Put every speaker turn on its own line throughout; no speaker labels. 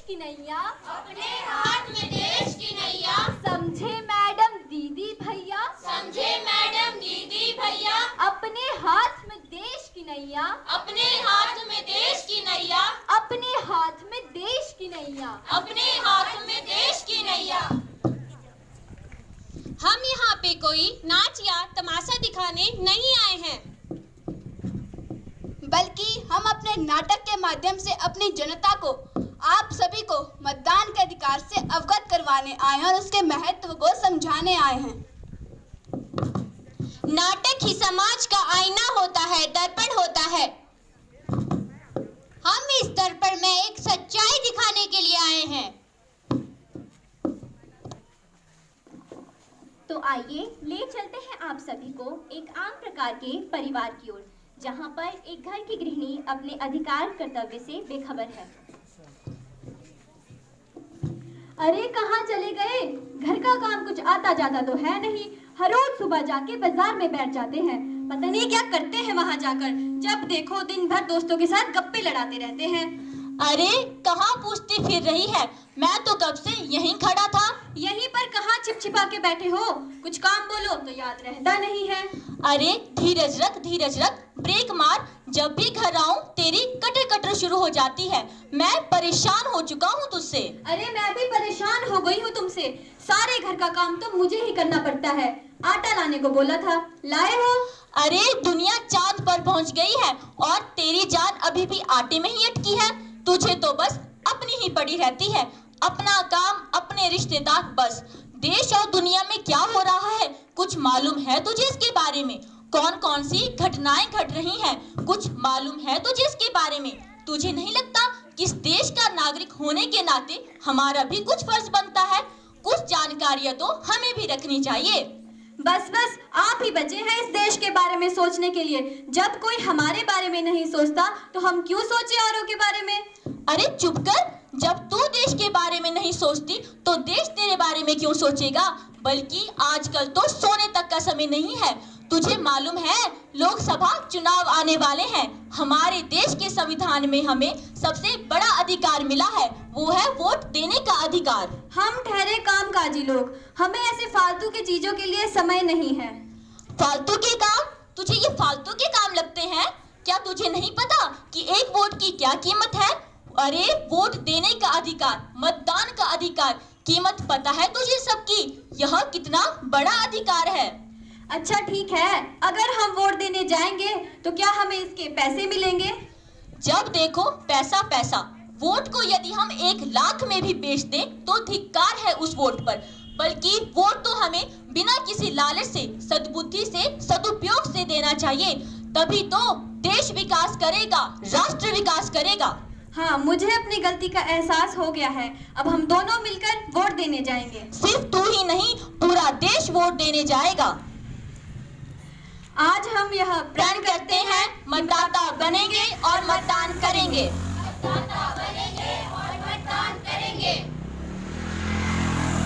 की नैया,
अपने हाथ में देश की नैया।
समझे मैडम दीदी भैया,
समझे मैडम दीदी भैया।
अपने हाथ में देश की नैया,
अपने हाथ में देश की नैया।
अपने हाथ में देश की नैया,
अपने हाथ में देश की नैया।
हम यहाँ पे कोई नाच या तमाशा दिखाने नहीं आए हैं,
बल्कि हम अपने नाटक के माध्यम से अपनी जनता को, आप सभी को मतदान के अधिकार से अवगत करवाने आए हैं और उसके महत्व को समझाने आए हैं।
नाटक ही समाज का आईना होता है, दर्पण होता है। हम इस दर्पण में एक सच्चाई दिखाने के लिए आए हैं।
तो आइए ले चलते हैं आप सभी को एक आम प्रकार के परिवार की ओर, जहां पर एक घर की गृहिणी अपने अधिकार कर्तव्य से बेखबर है। अरे कहाँ चले गए? घर का काम कुछ आता जाता तो है नहीं। हर रोज सुबह जाके बाजार में बैठ जाते हैं, पता नहीं क्या करते हैं वहां जाकर। जब देखो दिन भर दोस्तों के साथ गप्पे लड़ाते रहते हैं।
अरे कहाँ पूछती फिर रही है? मैं तो कब से यहीं खड़ा था।
यहीं पर कहाँ छिपछिपा के बैठे हो? कुछ काम बोलो तो याद रहता नहीं है।
अरे धीरज रख, ब्रेक मार। जब भी घर आऊं तेरी कटर कटर शुरू हो जाती है। मैं परेशान हो चुका हूँ तुझसे।
अरे मैं भी परेशान हो गई हूँ तुमसे। सारे घर का काम तो मुझे ही करना पड़ता है। आटा लाने को बोला था, लाए हो?
अरे दुनिया चांद पर पहुँच गई है और तेरी जान अभी भी आटे में ही अटकी है। तुझे तो बस अपनी ही पड़ी रहती है, अपना काम, अपने रिश्तेदार, बस। देश और दुनिया में क्या हो रहा है कुछ मालूम है तुझे इसके बारे में? कौन कौन सी घटनाएं घट रही हैं कुछ मालूम है तुझे इसके बारे में? तुझे नहीं लगता कि इस देश का नागरिक होने के नाते हमारा भी कुछ फर्ज बनता है? कुछ जानकारियां तो हमें भी रखनी चाहिए।
बस बस आप ही बचे हैं इस देश के बारे में सोचने के लिए। जब कोई हमारे बारे में नहीं सोचता तो हम क्यों सोचे औरों के बारे में?
अरे चुप कर। जब तू देश के बारे में नहीं सोचती तो देश तेरे बारे में क्यों सोचेगा? बल्कि आजकल तो सोने तक का समय नहीं है। तुझे मालूम है लोकसभा चुनाव आने वाले हैं। हमारे देश के संविधान में हमें सबसे बड़ा अधिकार मिला है, वो है वोट देने का अधिकार।
हम ठहरे कामकाजी लोग, हमें ऐसे फालतू की चीजों के लिए समय नहीं है।
फालतू के काम? तुझे ये फालतू के काम लगते हैं? क्या तुझे नहीं पता कि एक वोट की क्या कीमत है? अरे वोट देने का अधिकार, मतदान का अधिकार, कीमत पता है तुझे सबकी? यह कितना बड़ा अधिकार है।
अच्छा ठीक है, अगर हम वोट देने जाएंगे तो क्या हमें इसके पैसे मिलेंगे?
जब देखो पैसा पैसा। वोट को यदि हम 1 लाख में भी बेच दें तो धिक्कार है उस वोट पर। बल्कि वोट तो हमें बिना किसी लालच से, सद्बुद्धि से, सदुपयोग से देना चाहिए। तभी तो देश विकास करेगा, राष्ट्र विकास करेगा।
हाँ, मुझे अपनी गलती का एहसास हो गया है। अब हम दोनों मिलकर वोट देने जाएंगे।
सिर्फ तू ही नहीं, पूरा देश वोट देने जाएगा।
आज हम यह
प्रण करते हैं, मतदाता बनेंगे और मतदान करेंगे।
मतदाता बनेंगे और मतदान करेंगे।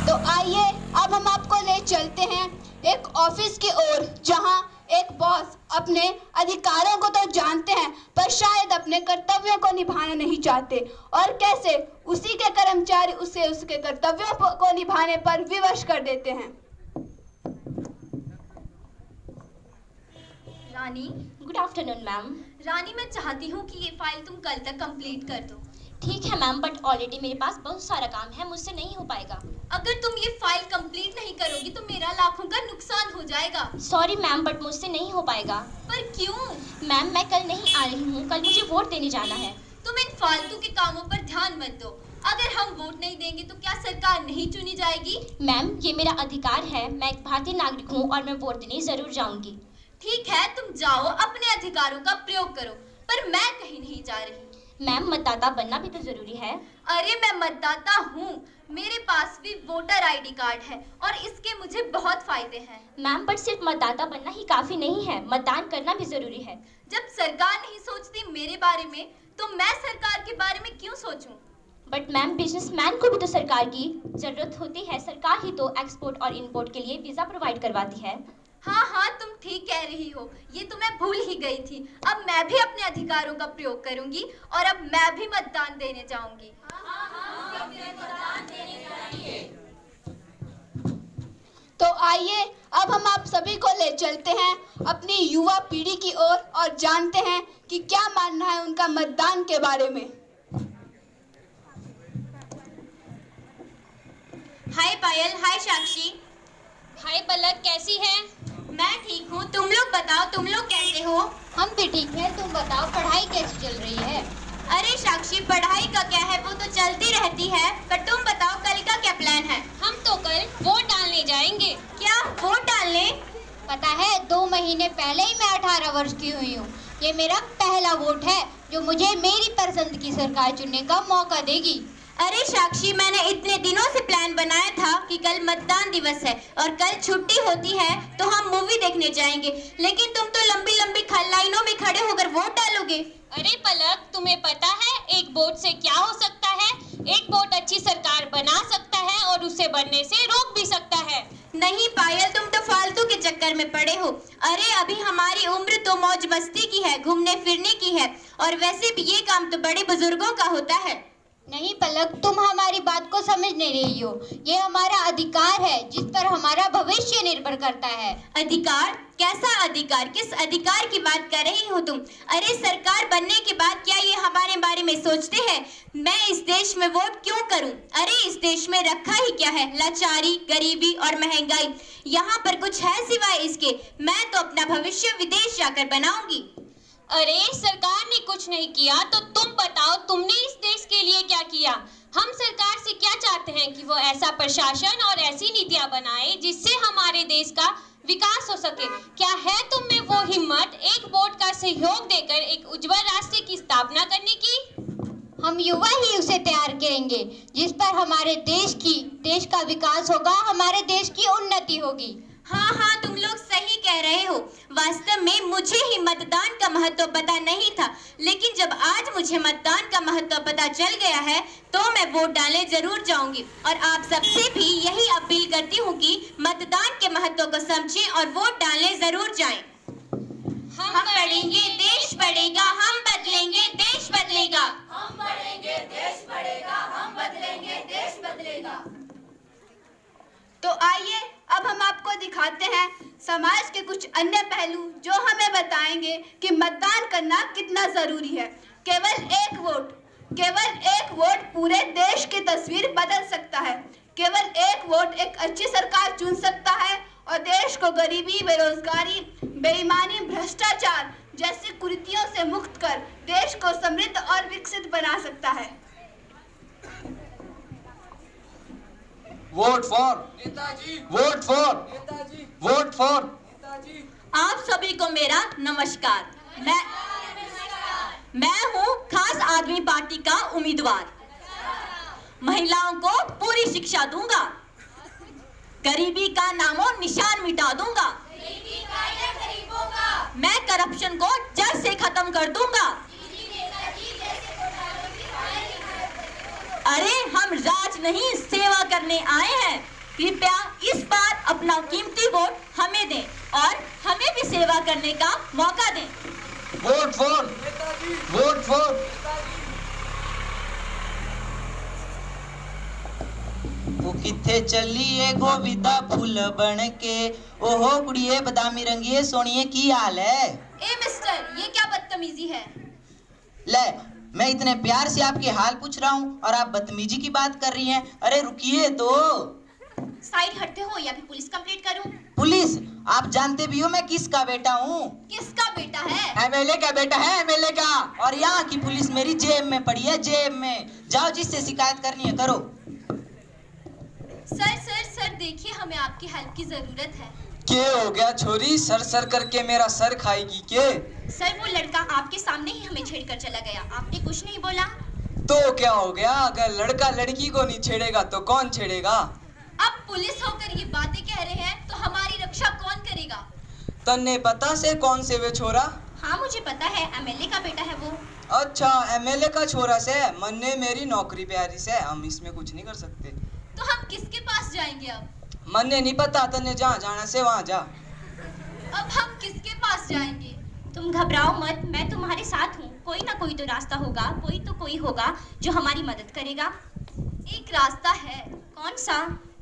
तो आइए अब हम आपको ले चलते हैं एक ऑफिस की ओर, जहां एक बॉस अपने अधिकारों को तो जानते हैं पर शायद अपने कर्तव्यों को निभाना नहीं चाहते, और कैसे उसी के कर्मचारी उसे उसके कर्तव्यों को निभाने पर विवश कर देते हैं।
रानी,
गुड आफ्टरनून मैम।
रानी मैं चाहती हूँ कि ये फाइल तुम कल तक कंप्लीट कर दो।
ठीक है मैम, बट ऑलरेडी मेरे पास बहुत सारा काम है, मुझसे नहीं हो पाएगा।
अगर तुम ये फाइल कंप्लीट नहीं करोगी तो मेरा लाखों का नुकसान हो जाएगा।
सॉरी मैम, बट मुझसे नहीं हो पाएगा।
पर क्यों?
मैम मैं कल नहीं आ रही हूँ, कल मुझे वोट देने जाना है।
तुम इन फालतू के कामों पर ध्यान मत दो। अगर हम वोट नहीं देंगे तो क्या सरकार नहीं चुनी जाएगी?
मैम ये मेरा अधिकार है, मैं एक भारतीय नागरिक हूँ और मैं वोट देने जरूर जाऊंगी।
ठीक है, तुम जाओ, अपने अधिकारों का प्रयोग करो, पर मैं कहीं नहीं जा रही।
मैम मतदाता बनना भी तो जरूरी है।
अरे मैं मतदाता हूँ, मेरे पास भी वोटर आईडी कार्ड है और इसके मुझे बहुत फायदे हैं।
मैम बट सिर्फ मतदाता बनना ही काफी नहीं है, मतदान करना भी जरूरी है।
जब सरकार नहीं सोचती मेरे बारे में तो मैं सरकार के बारे में क्यों सोचूं?
बट मैम बिजनेसमैन को भी तो सरकार की जरूरत होती है। सरकार ही तो एक्सपोर्ट और इंपोर्ट के लिए वीजा प्रोवाइड करवाती है।
हाँ हाँ, तुम ठीक कह रही हो, ये तो मैं भूल ही गई थी। अब मैं भी अपने अधिकारों का प्रयोग करूंगी और अब मैं भी मतदान देने जाऊंगी।
तो आइए अब हम आप सभी को ले चलते हैं अपनी युवा पीढ़ी की ओर और जानते हैं कि क्या मानना है उनका मतदान के बारे में।
हाय पायल, हाय साक्षी।
हाय पलक, कैसी है?
मैं ठीक हूँ, तुम लोग बताओ, तुम लोग कैसे हो?
हम भी ठीक हैं, तुम बताओ पढ़ाई कैसी चल रही है?
अरे साक्षी, पढ़ाई का क्या है, वो तो चलती रहती है, पर तुम बताओ कल का क्या प्लान है?
हम तो कल वोट डालने जाएंगे।
क्या वोट डालने?
पता है 2 महीने पहले ही मैं 18 वर्ष की हुई हूँ। ये मेरा पहला वोट है जो मुझे मेरी पसंद की सरकार चुनने का मौका देगी।
अरे साक्षी, मैंने इतने दिनों से प्लान बनाया था कि कल मतदान दिवस है और कल छुट्टी होती है तो हम मूवी देखने जाएंगे, लेकिन तुम तो लंबी लंबी लाइनों में खड़े होकर वोट डालोगे।
अरे पलक, तुम्हें पता है एक वोट से क्या हो सकता है? एक वोट अच्छी सरकार बना सकता है और उसे बनने से रोक भी सकता है।
नहीं पायल, तुम तो फालतू के चक्कर में पड़े हो। अरे अभी हमारी उम्र तो मौज मस्ती की है, घूमने फिरने की है, और वैसे भी ये काम तो बड़े बुजुर्गों का होता है।
नहीं पलक, तुम हमारी बात को समझ नहीं रही हो। ये हमारा अधिकार है जिस पर हमारा भविष्य निर्भर करता है।
अधिकार? कैसा अधिकार? किस अधिकार की बात कर रही हो तुम? अरे सरकार बनने के बाद क्या ये हमारे बारे में सोचते हैं? मैं इस देश में वोट क्यों करूं? अरे इस देश में रखा ही क्या है? लाचारी, गरीबी और महंगाई। यहाँ पर कुछ है सिवाय इसके? मैं तो अपना भविष्य विदेश जाकर बनाऊंगी।
अरे सरकार ने कुछ नहीं किया तो तुम बताओ, तुमने इस देश के लिए क्या किया? हम सरकार से क्या चाहते हैं कि वो ऐसा प्रशासन और ऐसी नीतियां बनाए जिससे हमारे देश का विकास हो सके। क्या है तुम में वो हिम्मत एक वोट का सहयोग देकर एक उज्जवल राष्ट्र की स्थापना करने की?
हम युवा ही उसे तैयार करेंगे जिस पर हमारे देश का विकास होगा, हमारे देश की उन्नति होगी।
हाँ हाँ, तुम लोग सही कह रहे हो। वास्तव में मुझे ही मतदान का महत्व पता नहीं था, लेकिन जब आज मुझे मतदान का महत्व पता चल गया है तो मैं वोट डालने जरूर जाऊंगी। और आप सबसे भी यही अपील करती हूँ कि मतदान के महत्व को समझें और वोट डालने जरूर जाएं। हम पढ़ेंगे, देश बढ़ेगा, हम बदलेंगे, देश बदलेगा।
हम बढ़ेंगे, देश बढ़ेगा, हम बदलेंगे, देश बदलेगा।
तो आइए अब हम आपको दिखाते हैं समाज के कुछ अन्य पहलू जो हमें बताएंगे कि मतदान करना कितना जरूरी है। केवल एक वोट पूरे देश की तस्वीर बदल सकता है। केवल एक वोट एक अच्छी सरकार चुन सकता है और देश को गरीबी, बेरोजगारी, बेईमानी, भ्रष्टाचार जैसी कुरीतियों से मुक्त कर देश को समृद्ध और विकसित बना सकता है।
Vote for Netaji, vote for Netaji, vote for Netaji.
आप सभी को मेरा नमस्कार। मैं हूँ खास आदमी पार्टी का उम्मीदवार। महिलाओं को पूरी शिक्षा दूंगा, गरीबी का नामो निशान मिटा दूंगा, मैं करप्शन को जड़ से खत्म कर दूंगा। अरे हम राज नहीं, सेवा करने आए हैं। कृपया इस बार अपना कीमती वोट हमें दें और हमें भी सेवा करने का मौका दें।
Vote for Netaji, vote for Netaji.
वो किथे चलिए गोविंदा फूल बन के, ओहो कुड़िए बदामी रंगिए सोनिए की हाल है?
ए मिस्टर, ये क्या बदतमीजी है?
ले, मैं इतने प्यार से आपके हाल पूछ रहा हूँ और आप बदतमीजी की बात कर रही हैं। अरे रुकिए तो।
साइड हटते हो या फिर पुलिस कंप्लेंट करूं?
पुलिस? आप जानते भी हो मैं किसका बेटा हूँ?
किसका बेटा है?
एमएलए का बेटा है, एमएलए का। और यहाँ की पुलिस मेरी जेब में पड़ी है, जेब में। जाओ, जिससे शिकायत करनी है करो।
सर देखिए, हमें आपकी हेल्प की जरूरत है।
क्या हो गया छोरी, सर सर करके मेरा सर खाएगी के?
सर वो लड़का आपके सामने ही हमें छेड़कर चला गया, आपने कुछ नहीं बोला।
तो क्या हो गया? अगर लड़का लड़की को नहीं छेड़ेगा तो कौन छेड़ेगा?
अब पुलिस होकर ये बातें कह रहे हैं तो हमारी रक्षा कौन करेगा?
तन्ने पता से कौन से वे छोरा?
हाँ मुझे पता है, एमएलए का बेटा है वो।
अच्छा, एमएलए का छोरा से? मन्ने मेरी नौकरी प्यारी से, हम इसमें कुछ नहीं कर सकते।
तो हम किसके पास जाएंगे अब?
मन्ने नहीं पता, तन्ने जहाँ जाना से वहाँ जा।
अब हम किसके पास जाएंगे?
तुम घबराओ मत, मैं तुम्हारे साथ हूँ। कोई ना कोई तो रास्ता होगा, कोई तो कोई होगा जो हमारी मदद करेगा।
एक रास्ता है। कौन सा?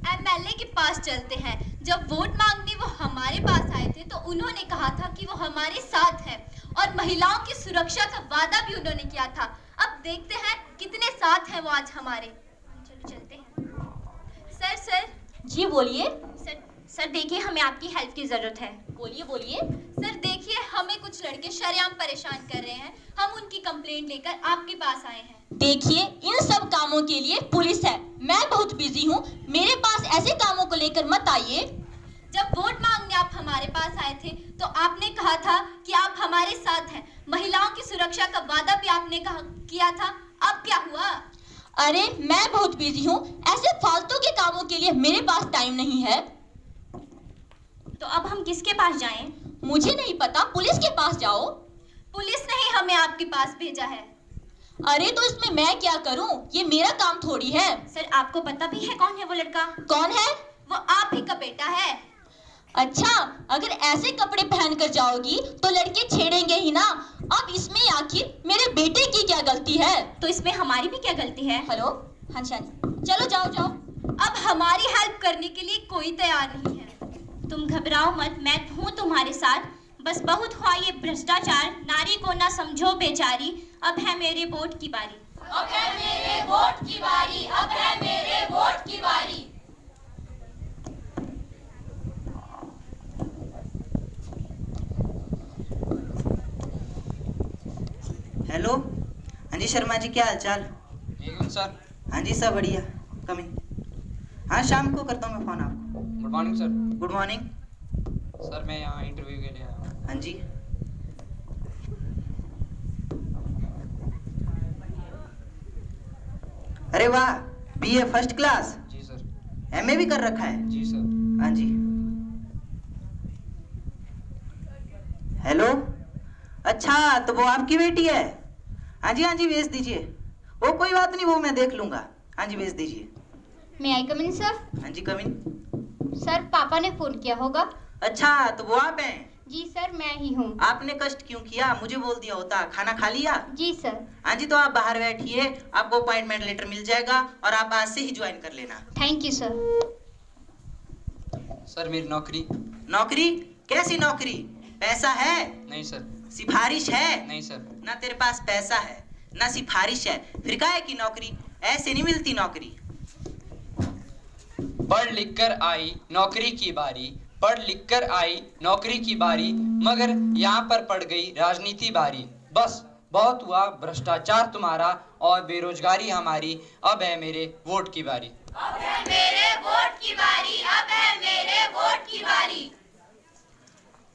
एमएलए के पास चलते हैं। जब वोट मांगने वो हमारे पास आए थे तो उन्होंने कहा था कि वो हमारे साथ है और महिलाओं की सुरक्षा का वादा भी उन्होंने किया था। अब देखते हैं कितने साथ हैं वो आज हमारे। चलो चलते हैं। सर
जी बोलिए।
सर देखिए, हमें आपकी हेल्प की जरूरत है।
बोलिए।
सर देखिए, हमें कुछ लड़के शरेआम परेशान कर रहे हैं। हम उनकी कंप्लेंट लेकर आपके पास आए हैं।
देखिए, इन सब कामों के लिए पुलिस है। मैं बहुत बिजी हूँ, मेरे पास ऐसे कामों को लेकर मत आइए।
जब वोट मांगने आप हमारे पास आए थे तो आपने कहा था कि आप हमारे साथ हैं। महिलाओं की सुरक्षा का वादा भी आपने किया था। अब क्या हुआ?
अरे मैं बहुत बिजी हूँ, ऐसे फालतू के कामों के लिए मेरे पास टाइम नहीं है।
तो अब हम किसके पास जाएं?
मुझे नहीं पता, पुलिस के पास जाओ।
पुलिस ने ही हमें आपके पास भेजा है।
अरे तो इसमें मैं क्या करूं? ये मेरा काम थोड़ी है।
सर आपको पता भी है कौन है वो लड़का?
कौन है?
वो आप ही का बेटा है।
अच्छा, अगर ऐसे कपड़े पहनकर जाओगी तो लड़के छेड़ेंगे ही ना। अब इसमें आखिर मेरे बेटे की क्या गलती है?
तो इसमें हमारी भी क्या गलती है?
हेलो, हाँ चलो जाओ।
अब हमारी हेल्प करने के लिए कोई तैयार नहीं है। तुम घबराओ मत, मैं हूँ तुम्हारे साथ। बस बहुत हुआ ये भ्रष्टाचार, नारी को ना समझो बेचारी। अब है मेरे वोट की बारी।
अब है मेरे वोट की बारी। अब है मेरे वोट की बारी।
हेलो, हाँ जी शर्मा जी, क्या हाल चाल?
ठीक सर।
हाँ जी सब बढ़िया। कम इन। हाँ शाम को करता हूँ मैं फोन आपको।
Good morning sir.
Good morning
sir, मैं यहाँ इंटरव्यू के लिए आया हूँ।
हाँ जी। अरे वाह, बीए फर्स्ट क्लास।
जी सर।
एमए भी कर रखा है?
जी सर।
हाँ जी। हेलो, अच्छा तो वो आपकी बेटी है? हाँ जी भेज दीजिए। वो कोई बात नहीं, वो मैं देख लूंगा। हाँ जी भेज दीजिए।
मे आई कम इन सर?
हाँ जी कम इन।
सर पापा ने फोन किया होगा।
अच्छा तो वो आप हैं?
जी सर मैं ही हूँ।
आपने कष्ट क्यों किया? मुझे बोल दिया होता। खाना खा लिया?
जी सर।
हाँ जी, तो आप बाहर बैठिए, आपको अपॉइंटमेंट लेटर मिल जाएगा और आप आज से ही ज्वाइन कर लेना।
Thank you sir.
सर मेरी नौकरी।
नौकरी? कैसी नौकरी? पैसा है?
नहीं सर।
सिफारिश है?
नहीं सर।
ना तेरे पास पैसा है ना सिफारिश है, फिर काहे की नौकरी? ऐसे नहीं मिलती नौकरी।
पढ़ लिख कर आई नौकरी की बारी, पढ़ लिख कर आई नौकरी की बारी, मगर यहाँ पर पड़ गई राजनीति बारी। बस बहुत हुआ भ्रष्टाचार तुम्हारा और बेरोजगारी हमारी। अब है मेरे वोट की बारी।
अब है मेरे वोट की बारी। अब है मेरे वोट की बारी।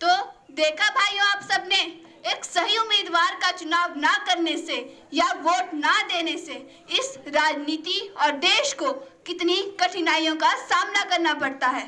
तो देखा भाइयों आप सबने, एक सही उम्मीदवार का चुनाव ना करने से या वोट ना देने से इस राजनीति और देश को कितनी कठिनाइयों का सामना करना पड़ता है।